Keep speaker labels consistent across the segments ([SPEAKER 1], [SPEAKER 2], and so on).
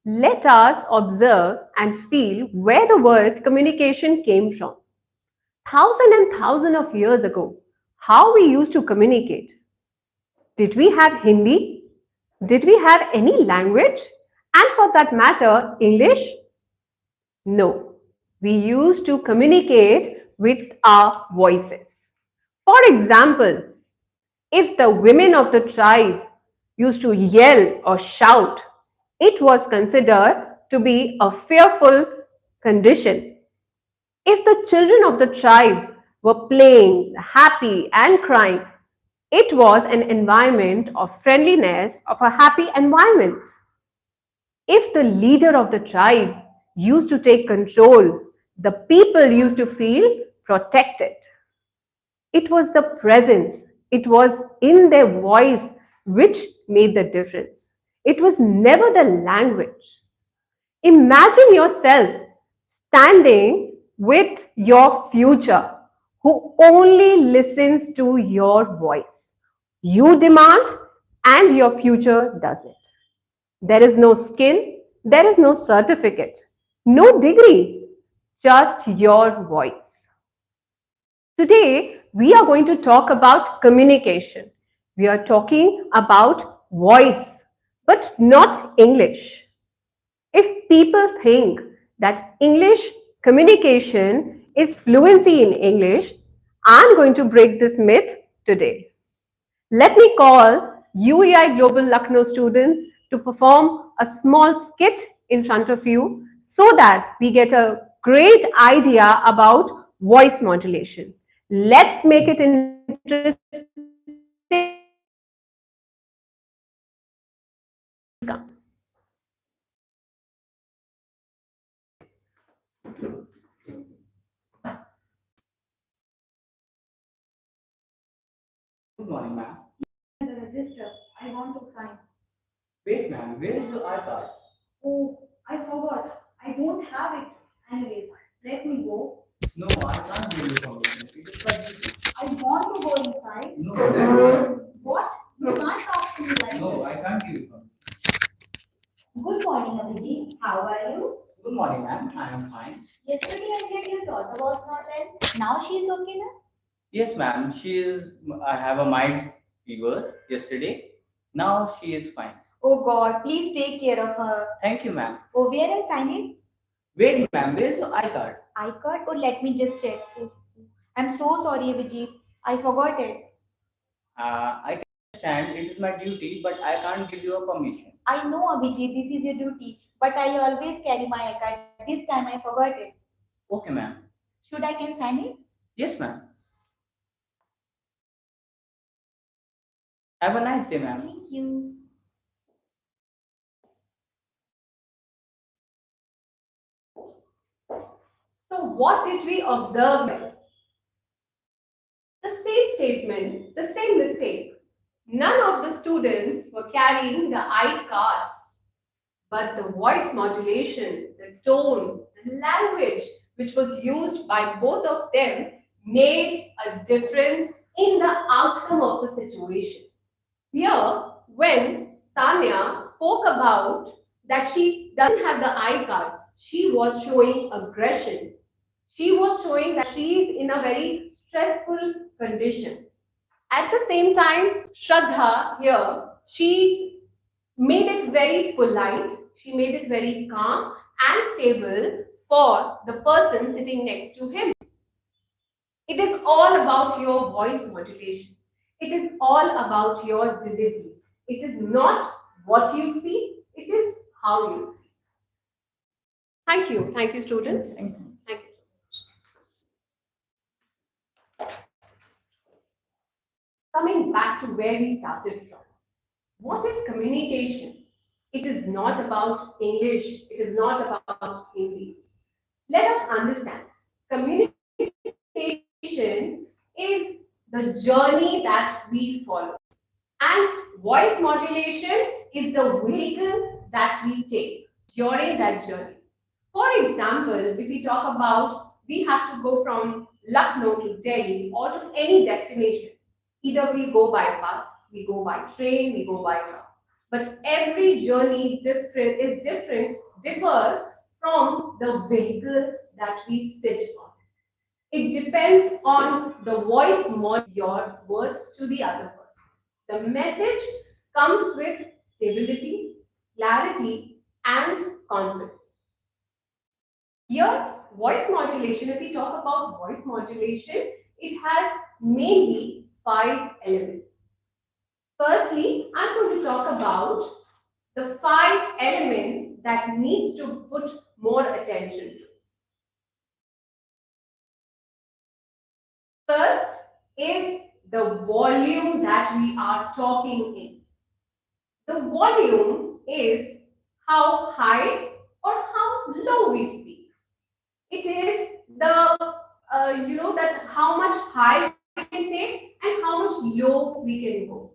[SPEAKER 1] Let us observe and feel where the word communication came from. Thousands and thousands of years ago, how we used to communicate. Did we have Hindi? Did we have any language? And for that matter, English? No. We used to communicate with our voices. For example, if the women of the tribe used to yell or shout, it was considered to be a fearful condition. If the children of the tribe were playing, happy, and crying, it was an environment of friendliness, of a happy environment. If the leader of the tribe used to take control, the people used to feel protected. It was the presence, it was in their voice which made the difference. It was never the language. Imagine yourself standing with your future who only listens to your voice. You demand and your future does it. There is no skill, there is no certificate, no degree, just your voice. Today, we are going to talk about communication. We are talking about voice, but not English. If people think that English communication is fluency in English, I'm going to break this myth today. Let me call UEI Global Lucknow students to perform a small skit in front of you so that we get a great idea about voice modulation. Let's make it interesting. Please come.
[SPEAKER 2] Good morning, ma'am.
[SPEAKER 3] The register. I want to sign.
[SPEAKER 2] Wait, ma'am, where is your iCard?
[SPEAKER 3] Oh, I forgot. I don't have it. Anyways, let me go.
[SPEAKER 2] No, I can't give you permission. It is my duty.
[SPEAKER 3] I want to go inside.
[SPEAKER 2] No, ma'am.
[SPEAKER 3] What? You can't talk to me like
[SPEAKER 2] No,
[SPEAKER 3] this.
[SPEAKER 2] I can't give you permission.
[SPEAKER 3] Good morning, Abhijit. How are you?
[SPEAKER 2] Good morning, ma'am. I am fine.
[SPEAKER 3] Yesterday I heard your daughter was not well. Now she is okay now?
[SPEAKER 2] Yes, ma'am. She is. I have a mild fever yesterday. Now she is fine.
[SPEAKER 3] Oh God, please take care of her.
[SPEAKER 2] Thank you, ma'am.
[SPEAKER 3] Oh, where I sign it?
[SPEAKER 2] Wait, ma'am. Where is your iCard?
[SPEAKER 3] iCard? Oh, let me just check. I'm so sorry, Abhijit. I forgot it.
[SPEAKER 2] I can understand. It is my duty, but I can't give you a permission.
[SPEAKER 3] I know, Abhijit, this is your duty, but I always carry my iCard. This time I forgot it.
[SPEAKER 2] Okay, ma'am.
[SPEAKER 3] Should I can sign it?
[SPEAKER 2] Yes, ma'am. Have a nice day, ma'am.
[SPEAKER 3] Thank you.
[SPEAKER 1] So, what did we observe here? The same statement, the same mistake. None of the students were carrying the I cards, but the voice modulation, the tone, the language which was used by both of them made a difference in the outcome of the situation. Here, when Tanya spoke about that she doesn't have the I card, she was showing aggression. She was showing that she is in a very stressful condition. At the same time, Shraddha here, she made it very polite, she made it very calm and stable for the person sitting next to him. It is all about your voice modulation. It is all about your delivery. It is not what you speak, it is how you speak. Thank you. Thank you, students. Thank you. Coming back to where we started from. What is communication? It is not about English, it is not about Hindi. Let us understand. Communication is the journey that we follow, and voice modulation is the vehicle that we take during that journey. For example, if we talk about we have to go from Lucknow to Delhi or to any destination, either we go by bus, we go by train, we go by car. but every journey differs from the vehicle that we sit on. It depends on the voice your words to the other person. The message comes with stability, clarity, and confidence. Here, voice modulation, if we talk about voice modulation, it has mainly five elements. Firstly, I'm going to talk about the five elements that needs to put more attention to. First is the volume that we are talking in. The volume is how high or how low we speak. It is the that how much high we can take and how much low we can go.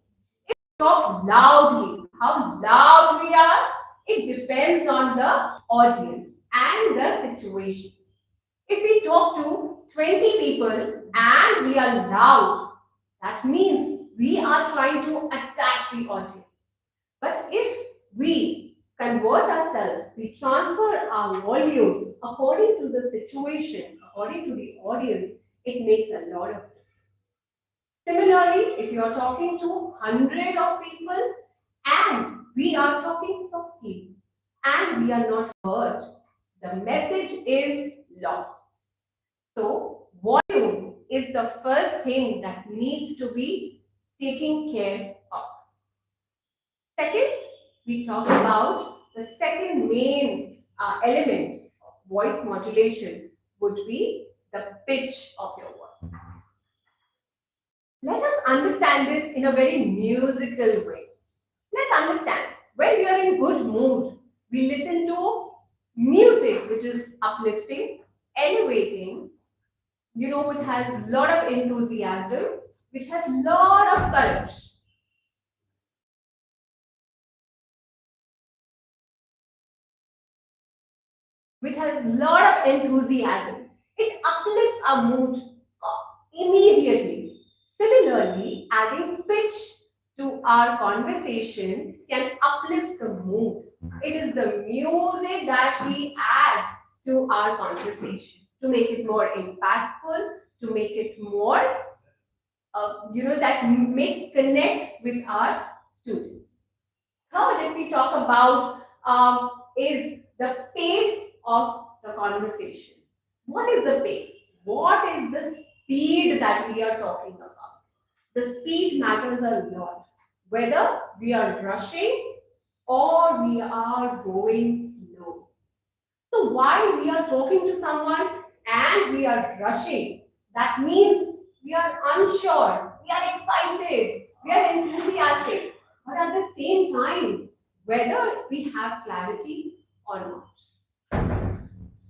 [SPEAKER 1] Talk loudly. How loud we are, it depends on the audience and the situation. If we talk to 20 people and we are loud, that means we are trying to attack the audience. But if we convert ourselves, we transfer our volume according to the situation, according to the audience, it makes a lot of difference. Similarly, if you are talking to hundred of people and we are talking softly and we are not heard, the message is lost. So, volume is the first thing that needs to be taken care of. Second, we talk about the second main element of voice modulation would be the pitch of your voice. Let us understand this in a very musical way. Let's understand when we are in good mood, we listen to music which is uplifting, elevating, which has a lot of enthusiasm, which has a lot of courage. Which has a lot of enthusiasm. It uplifts our mood immediately. Similarly, adding pitch to our conversation can uplift the mood. It is the music that we add to our conversation to make it more impactful, to make it more, that makes connect with our students. Third, if we talk about is the pace of the conversation. What is the pace? What is the speed that we are talking about? The speed matters a lot. Whether we are rushing or we are going slow. So while we are talking to someone and we are rushing, that means we are unsure, we are excited, we are enthusiastic, but at the same time, whether we have clarity or not.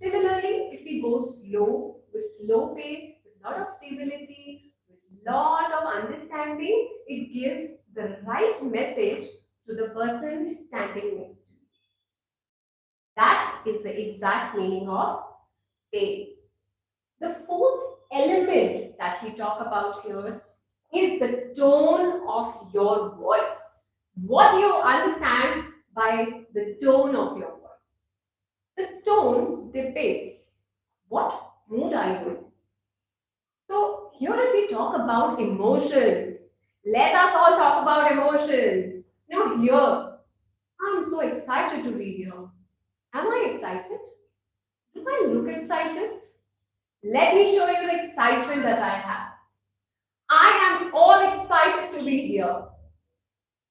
[SPEAKER 1] Similarly, if we go slow, with slow pace, with lot of stability, with lot of understanding, it gives the right message to the person standing next to you. That is the exact meaning of pace. The fourth element that we talk about here is the tone of your voice. What do you understand by the tone of your voice? The tone depicts what mood are you in. So, here if we talk about emotions, let us all talk about emotions. Now, here, I'm so excited to be here. Am I excited? Do I look excited? Let me show you the excitement that I have. I am all excited to be here.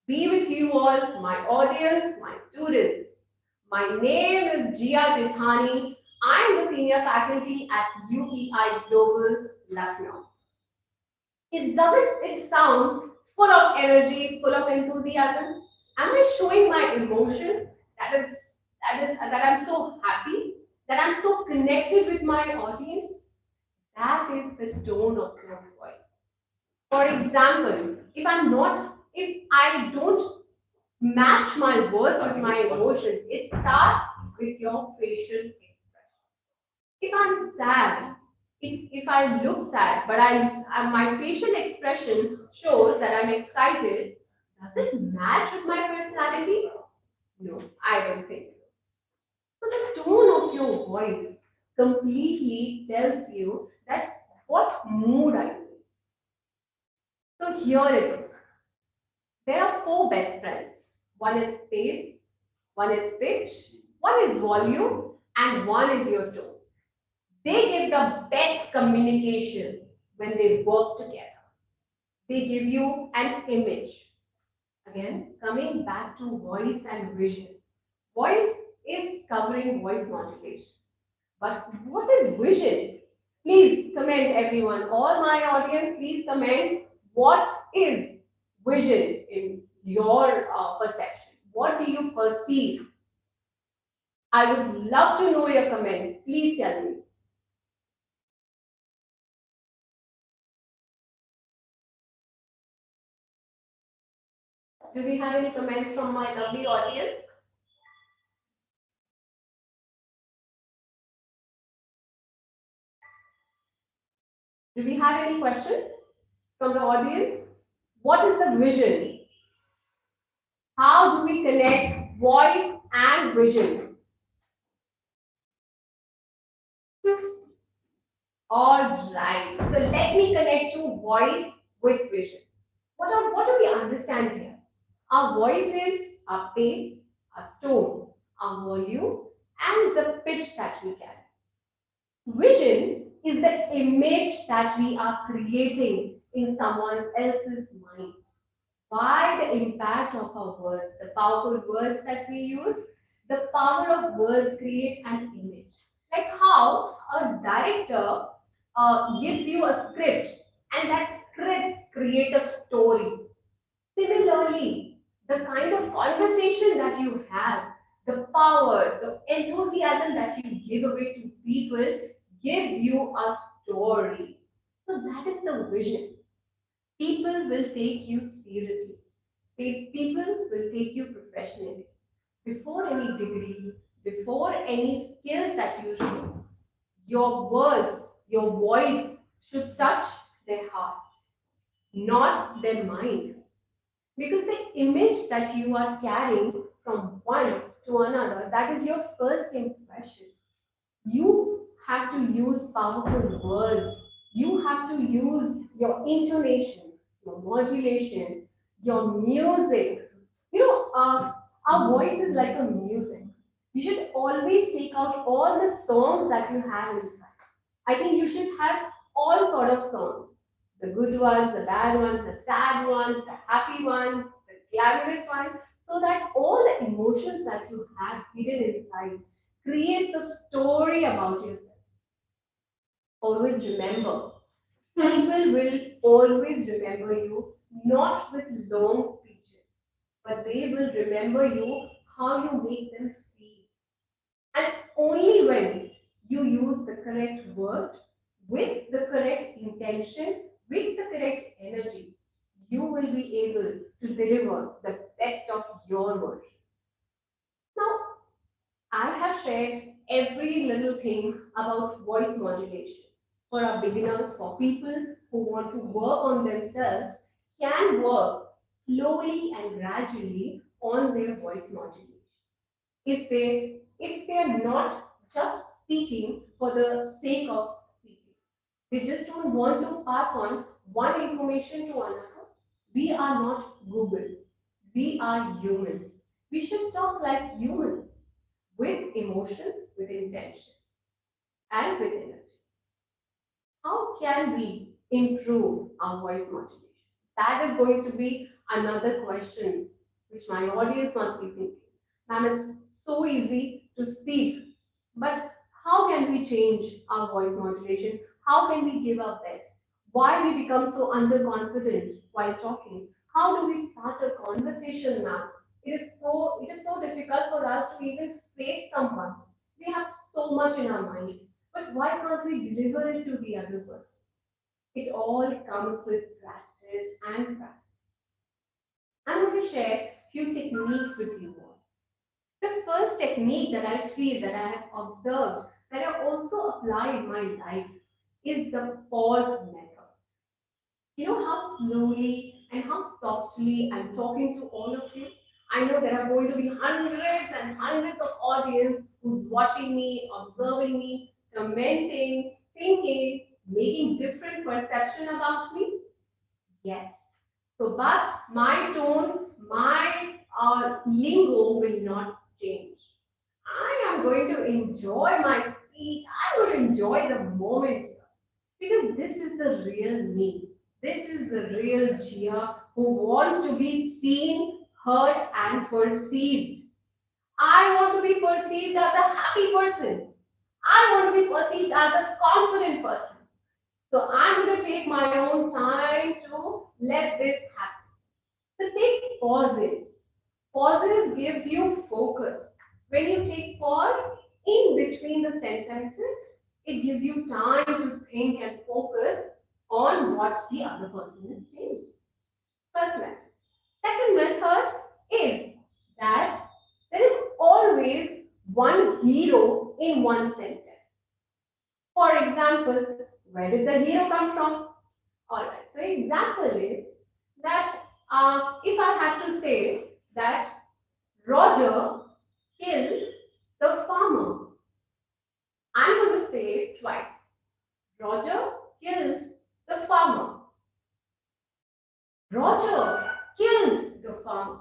[SPEAKER 1] Be with you all, my audience, my students. My name is Jia Jithani. I am the senior faculty at UPI Global, Lucknow. It sounds full of energy, full of enthusiasm. Am I showing my emotion? That I'm so happy, that I'm so connected with my audience. That is the tone of your voice. For example, if I don't match my words with my emotions, it starts with your facial expression. If I'm sad, if I look sad, but my facial expression shows that I'm excited, Does it match with my personality? No, I don't think so. So the tone of your voice completely tells you that what mood are you in. So here it is. There are four best friends. One is pace, one is pitch, one is volume, and one is your tone. They give the best communication when they work together. They give you an image. Again, coming back to voice and vision. Voice is covering voice modulation. But what is vision? Please comment, everyone. All my audience, please comment. What is vision in your perception? What do you perceive? I would love to know your comments. Please tell me. Do we have any comments from my lovely audience? Do we have any questions from the audience? What is the vision? How do we connect voice and vision? All right. So let me connect to voice with vision. What do we understand here? Our voice is our pace, our tone, our volume, and the pitch that we carry. Vision is the image that we are creating in someone else's mind. Why the impact of our words, the powerful words that we use, the power of words create an image. Like how a director gives you a script and that scripts create a story. Similarly, the kind of conversation that you have, the power, the enthusiasm that you give away to people gives you a story. So that is the vision. People will take you seriously. People will take you professionally. Before any degree, before any skills that you show, your words, your voice should touch their hearts, not their minds. Because the image that you are carrying from one to another, that is your first impression. You have to use powerful words. You have to use your intonations, your modulation, your music. Our voice is like a music. You should always take out all the songs that you have inside. I think you should have all sort of songs. The good ones, the bad ones, the sad ones, the happy ones, the glamorous ones, so that all the emotions that you have hidden inside creates a story about yourself. Always remember, people will always remember you not with long speeches, but they will remember you how you make them feel. And only when you use the correct word with the correct intention, with the correct energy, you will be able to deliver the best of your version. Now, I have shared every little thing about voice modulation. For our beginners, for people who want to work on themselves, can work slowly and gradually on their voice modulation. If they are not just speaking for the sake of speaking, they just don't want to pass on one information to another. We are not Google. We are humans. We should talk like humans with emotions, with intentions, and with energy. How can we improve our voice modulation? That is going to be another question which my audience must be thinking. Ma'am, it's so easy to speak, but how can we change our voice modulation? How can we give our best? Why we become so underconfident while talking? How do we start a conversation, ma'am? It is so difficult for us to even face someone. We have so much in our mind, but why can't we deliver it to the other person? It all comes with practice and practice. I'm going to share few techniques with you all. The first technique that I feel that I have observed that I also apply in my life is the pause method. You know how slowly and how softly I'm talking to all of you. I know there are going to be hundreds and hundreds of audience who's watching me, observing me, commenting, thinking, making different perception about me. Yes. So, but my tone, my lingo will not change. I am going to enjoy my speech. I will enjoy the moment here because this is the real me. This is the real Gia who wants to be seen, heard, and perceived. I want to be perceived as a happy person. I want to be perceived as a confident person. So I'm going to take my own time to let this happen. So take pauses. Pauses gives you focus. When you take pause in between the sentences, it gives you time to think and focus on what the other person is saying. First method. Second method is that there is always one hero in one sentence. For example, where did the hero come from? Alright, so example is that if I had to say that Roger killed the farmer, I'm going to say it twice. Roger killed the farmer. Roger killed the farmer.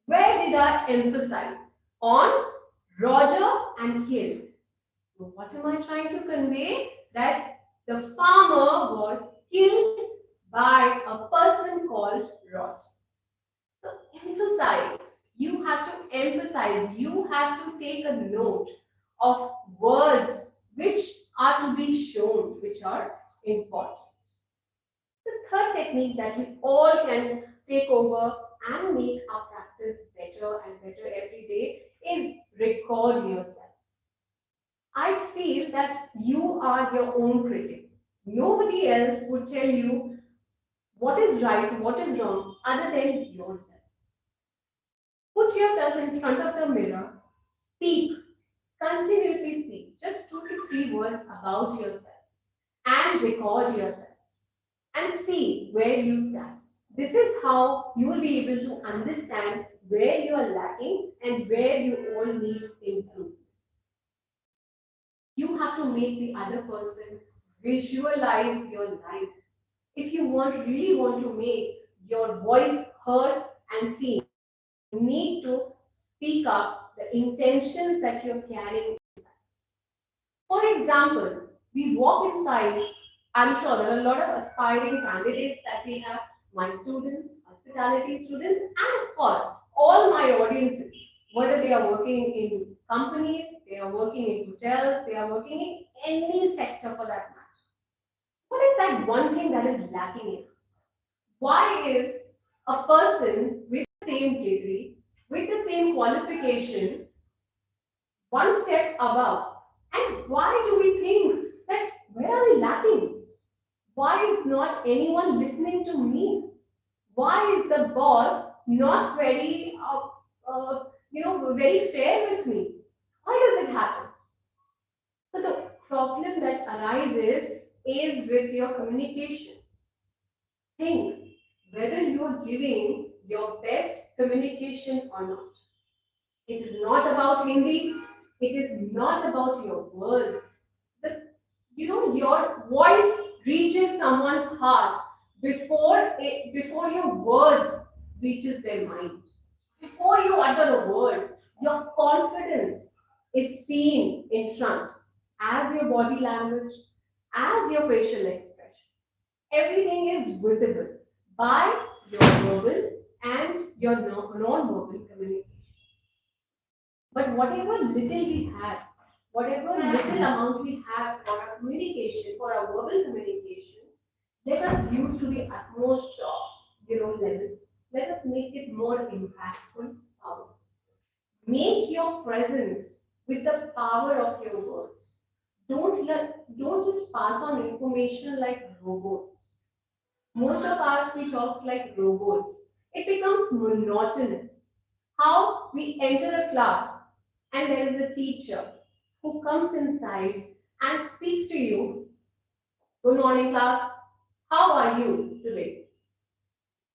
[SPEAKER 1] Where did I emphasize? On Roger and killed. So what am I trying to convey? That the farmer was killed by a person called Roger. So emphasize. You have to emphasize. You have to take a note of words which are to be shown, which are important. The third technique that we all can take over and make our practice better and better every day is record yourself. I feel that you are your own critics. Nobody else would tell you what is right, what is wrong, other than yourself. Put yourself in front of the mirror, speak, continuously speak, just 2 to 3 words about yourself, and record yourself and see where you stand. This is how you will be able to understand where you are lacking and where you all need improvement. You have to make the other person visualize your life. If you really want to make your voice heard and seen, you need to speak up the intentions that you're carrying. For example, we walk inside, I'm sure there are a lot of aspiring candidates that we have, my students, hospitality students, and of course, all my audiences, whether they are working in companies, they are working in hotels, they are working in any sector for that matter. What is that one thing that is lacking in us? Why is a person with the same degree, with the same qualification, one step above? And why do we think that where are we lacking? Why is not anyone listening to me? Why is the boss not very fair with me? Why does it happen? So the problem that arises is with your communication. Think whether you are giving your best communication or not. It is not about Hindi. It is not about your words. The, your voice reaches someone's heart before your words reaches their mind. Before you utter a word, your confidence is seen in front as your body language, as your facial expression. Everything is visible by your verbal and your non-verbal communication. But whatever little we have, whatever little amount we have for our communication, for our verbal communication, let us use to the utmost, level. Let us make it more impactful, powerful. Make your presence with the power of your words. Don't just pass on information like robots. Most of us we talk like robots. It becomes monotonous. How we enter a class and there is a teacher who comes inside and speaks to you. Good morning, class. How are you today?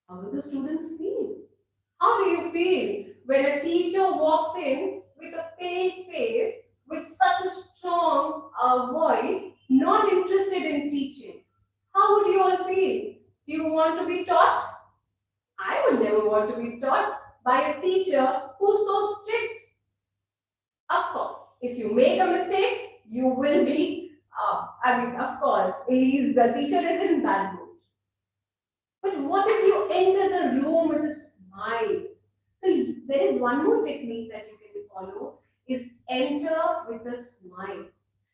[SPEAKER 1] How do the students feel? How do you feel when a teacher walks in with a pale face, with such a strong voice, not interested in teaching? How would you all feel? Do you want to be taught? I would never want to be taught by a teacher who's so strict. Of course, if you make a mistake, you will be, of course, the teacher is in bad mood. But what if you enter the room with a smile? So there is one more technique that you can follow is enter with a smile.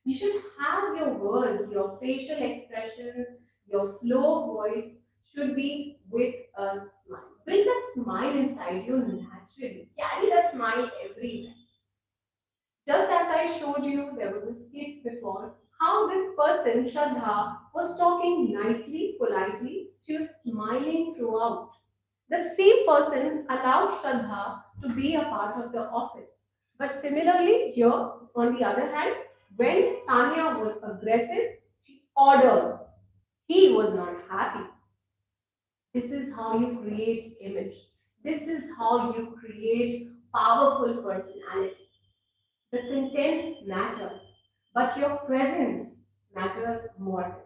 [SPEAKER 1] You should have your words, your facial expressions, your flow of voice should be with a smile. Bring that smile inside you naturally. Carry that smile everywhere. Just as I showed you, there was a skit before, how this person, Shraddha, was talking nicely, politely. She was smiling throughout. The same person allowed Shraddha to be a part of the office. But similarly, here, on the other hand, when Tanya was aggressive, she ordered. He was not happy. This is how you create image. This is how you create powerful personality. The content matters, but your presence matters more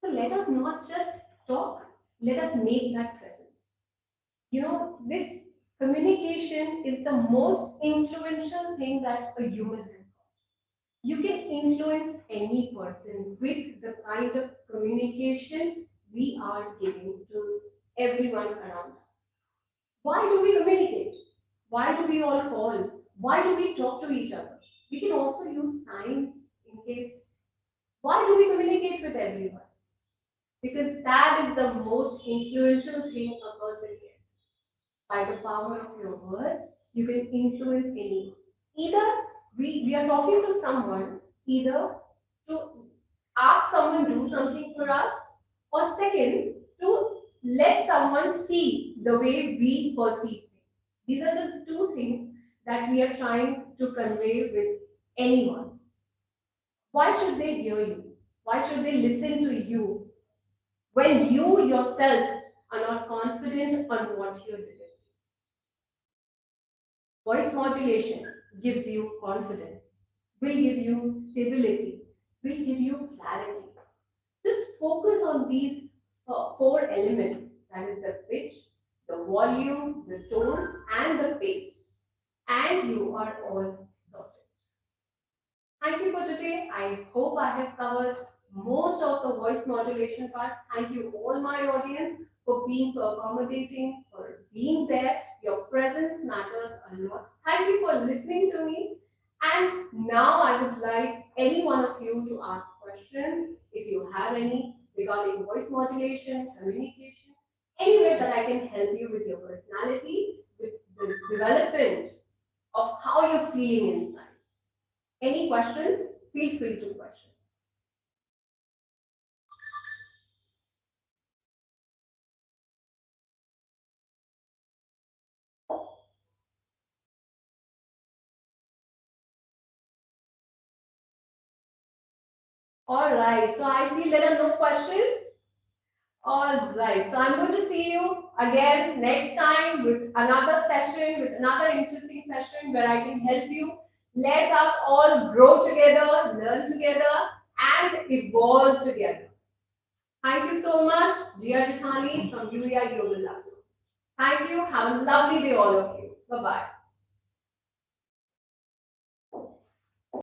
[SPEAKER 1] than that. So let us not just talk, let us make that presence. This communication is the most influential thing that a human has got. You can influence any person with the kind of communication we are giving to everyone around us. Why do we communicate? Why do we all call? Why do we talk to each other? We can also use signs in case. Why do we communicate with everyone? Because that is the most influential thing a person can. By the power of your words, you can influence anyone. Either we are talking to someone, either to ask someone do something for us, or second, to let someone see the way we perceive things. These are just two things that we are trying to convey with anyone. Why should they hear you? Why should they listen to you when you yourself are not confident on what you're doing? Voice modulation gives you confidence, will give you stability, will give you clarity. Just focus on these four elements, that is the pitch, the volume, the tone, and the pace, and you are all sorted. Thank you for today. I hope I have covered most of the voice modulation part. Thank you, all my audience, for being so accommodating, for being there. Your presence matters a lot. Thank you for listening to me. And now I would like any one of you to ask questions if you have any regarding voice modulation, communication, anywhere that I can help you with your personality, with the development of how you're feeling inside. Any questions? Feel free to question. All right, so I feel there are no questions. All right, so I'm going to see you again next time with another session, with another interesting session where I can help you. Let us all grow together, learn together, and evolve together. Thank you so much, Jia Jithani from UEI Global Lab. Thank you. Have a lovely day, all of you. Bye bye.